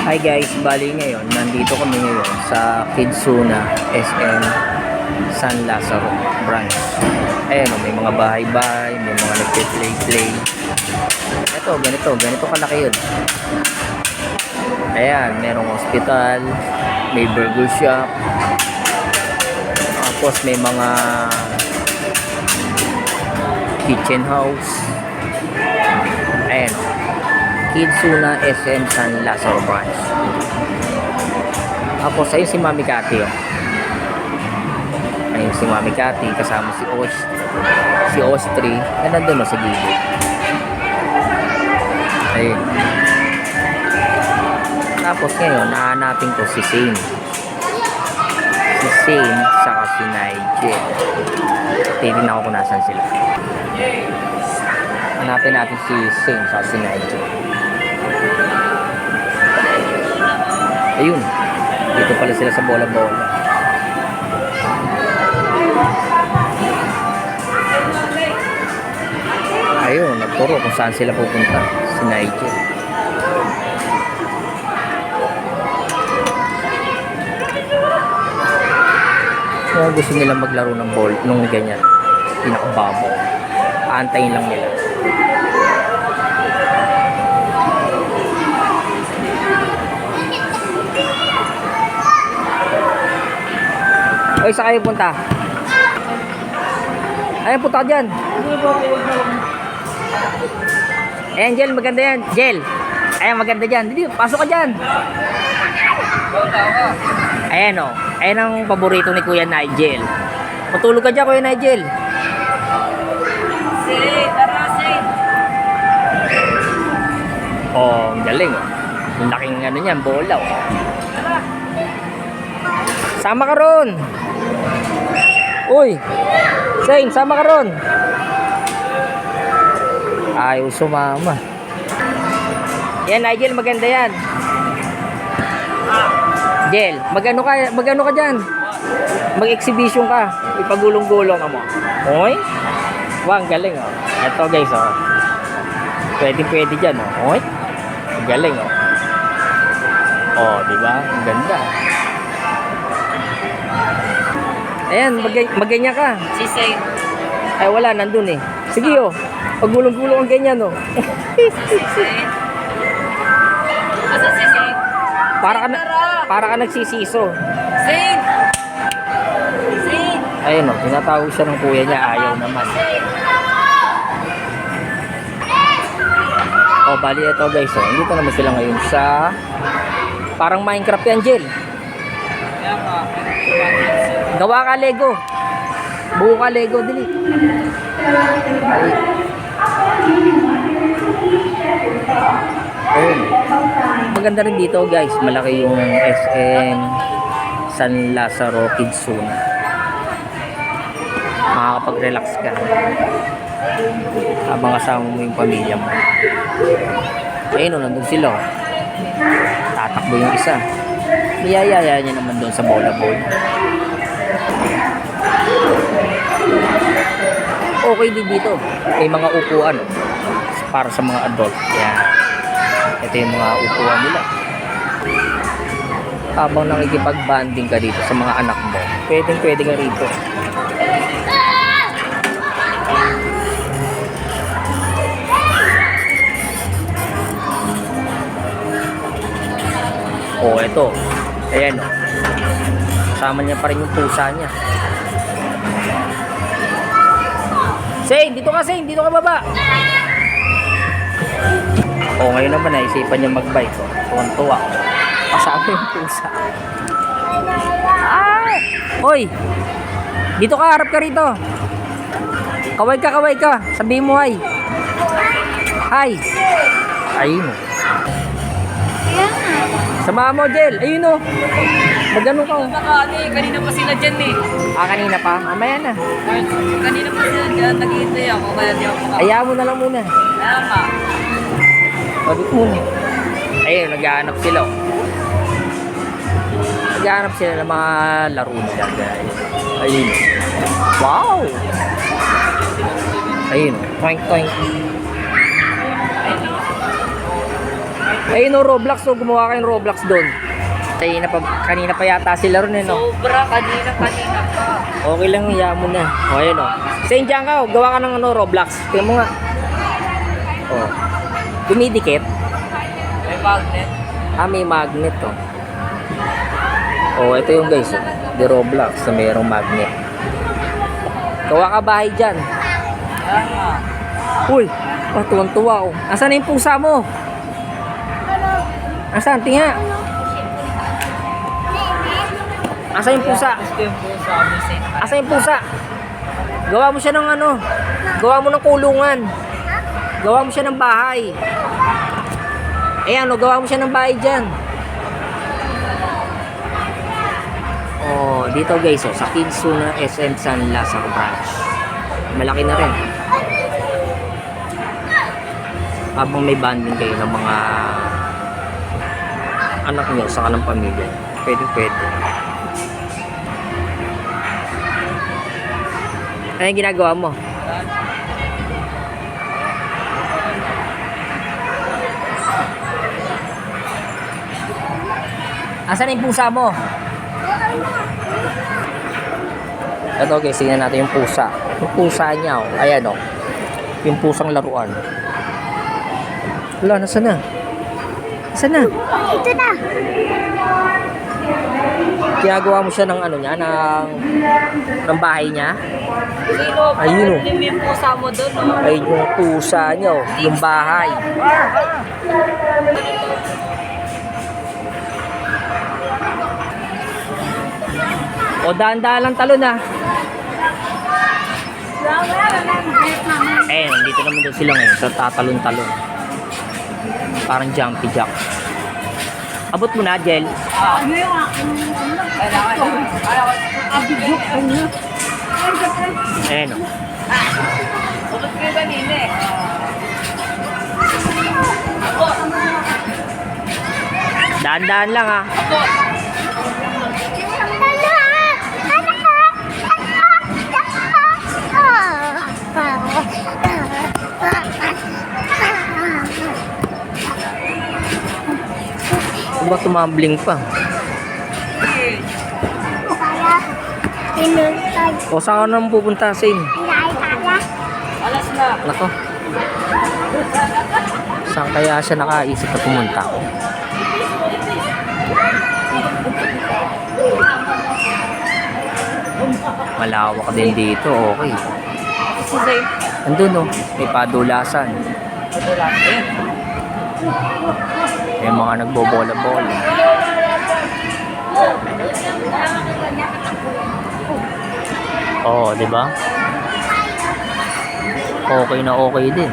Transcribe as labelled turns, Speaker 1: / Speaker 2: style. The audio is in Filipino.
Speaker 1: Hi guys, bali ngayon, nandito kami ngayon sa Kidsuna SM San Lazaro branch. Ayan o, may mga bahay-bahay, may mga nagpe-play-play. Ito, ganito kalaki yun. Ayan, merong hospital, may burger shop, tapos may mga kitchen house. Ayan o, Kidsuna SM San Lazaro branch. Tapos ayun si Mami Cathy oh. Ayun si Mami Cathy kasama si Ostri na nandun oh, sa gilid. Ayun. Tapos ngayon nahanapin ko si Shane. Si Shane saka si Nigel. Titignan ko kung nasan sila. Hanapin natin si Shane saka si Nigel. Ayun, dito pala sila sa bola-bola. Ayun, nagturo kung saan sila pupunta, si Nigel. Kung gusto nila maglaro ng ball nung ganyan, pinakababaw, aantayin lang nila. Oy, saan kayo punta? Ayan, punta ka dyan. Ayan, Jel, maganda yan. Jel, ayan, maganda dyan. Dito, pasok ka dyan. Ayan o. Ayan ang paborito ni Kuya Nigel. Matulog ka dyan, Kuya Nigel. Oh, ang galing o. Yung laking ano niyan, bola o. Sama ka ron. Uy, Shane, sama ka ron. Ayaw sumama. Yan, Nigel, maganda yan. Jel, magano ka dyan? Mag-exhibition ka. Ipagulong-gulong ka mo. Oy? Wow, ang galing oh. Ito guys oh. Pwede dyan oh. Oy? Ang galing oh. Oh, diba? Ang ganda. Ayan, magganyan ka.
Speaker 2: Si Shane.
Speaker 1: Ay, wala, nandun eh. Sige oh. Pagulong-gulong ang ganyan oh.
Speaker 2: Si Shane. Asa si Shane?
Speaker 1: Para ka nagsisiso.
Speaker 2: Shane! Shane!
Speaker 1: Ayun oh, tinatawag siya ng kuya niya, ayaw naman. Oh, bali ito guys oh. Dito naman sila ngayon sa parang Minecraft yan, Jel. Gawa ka Lego. Buo ka Lego, dili. Ayun. Maganda rin dito guys. Malaki yung SM San Lazaro Kidsuna. Makakapag-relax ka habang kasama mo yung pamilya mo. Ayun o, nandun sila. Tatakbo yung isa. Niyayaya niya naman doon sa bola-bola. Okay din dito. May mga upuan para sa mga adult. Yan. Ito yung mga upuan nila. Habang nakikipag-banding ka dito sa mga anak mo, pwede ka rito. Oh, ito. Ayan o. Kasama niya pa rin yung pusa niya. Shane, dito ka Shane. Dito ka baba. Oh, ngayon naman naisipan niya mag-bike. Oh. Tuwan-tuwa. Kasama yung pusa. Ah! Hoy! Dito ka, harap ka rito. Kaway ka. Sabihin mo hi. Hi. Ayun o. Samahan mo, Jel. Ayun o. Magano ka o.
Speaker 2: Kanina pa sila dyan eh.
Speaker 1: Ah, kanina pa? Mamaya na.
Speaker 2: Kanina pa sila dyan. Naghihintay ako. Kaya di ako maka...
Speaker 1: Ayaw mo na lang muna.
Speaker 2: Kaya pa.
Speaker 1: Pagod muna. Ayun, naghahanap sila o. Naghahanap sila ng mga laro nila, guys. Ayun. Wow! Ayun. Toink, toink. Ayun no, Roblox. So, gumawa kayong Roblox doon. Kanina pa yata sila ron eh, no?
Speaker 2: Sobra, kanina pa.
Speaker 1: Okay lang, hiya mo na. O, ayun o. Saint dyan ka, gawa ka ng ano, Roblox. Tingnan mo nga. O. Dumidikit.
Speaker 2: May magnet.
Speaker 1: May magnet o. O, ito yung guys. The Roblox na mayroong magnet. Gawa ka bahay dyan. Uy, tuwang-tuwa o. Asan na yung pusa mo? Asan? Tinga. Asan yung pusa?
Speaker 2: Gusto yung pusa, Miss.
Speaker 1: Asan yung pusa? Gawa mo siya ng ano? Gawa mo ng kulungan. Gawa mo siya ng bahay. Ayan o, gawa mo siya ng bahay dyan. Oh, dito guys, oh, sa Kinsuna SM San Lazaro branch. Malaki na rin. Habang may banding kayo ng mga anak nyo sa kanang pamilya, pwede. Ano yung ginagawa mo? Asan yung pusa mo? Ito guys, tingnan natin yung pusa. Yung pusa niya, oh. Ayan oh. Yung pusang laruan. Wala, nasaan na? Nasaan na?
Speaker 3: Ito na.
Speaker 1: Ginagawa mo siya ng ano niya, ng bahay niya.
Speaker 2: Sino?
Speaker 1: Ayun, oh.
Speaker 2: Ayun yung pusa mo doon, no?
Speaker 1: Ay, yung pusa niya, oh. Yung bahay. O, daan-daan lang talon, ah. Eh, nandito naman daw sila ngayon sa tatalon-talon. Parang jumpy jack. Abot mo na, Jel. Ayan, o.
Speaker 2: Ulot kayo kanina eh.
Speaker 1: Daan-daan lang, ah. Diba tumambling pa? O, saan ka naman pupunta, Sin?
Speaker 2: Alas na.
Speaker 1: Nako. Saan kaya siya nakaisip na pumunta? Malawak din dito, okay.
Speaker 2: Si Zay.
Speaker 1: Andun, oh. May padulasan. May mga nagbobola-bola. Oo, di ba? Okay na okay din.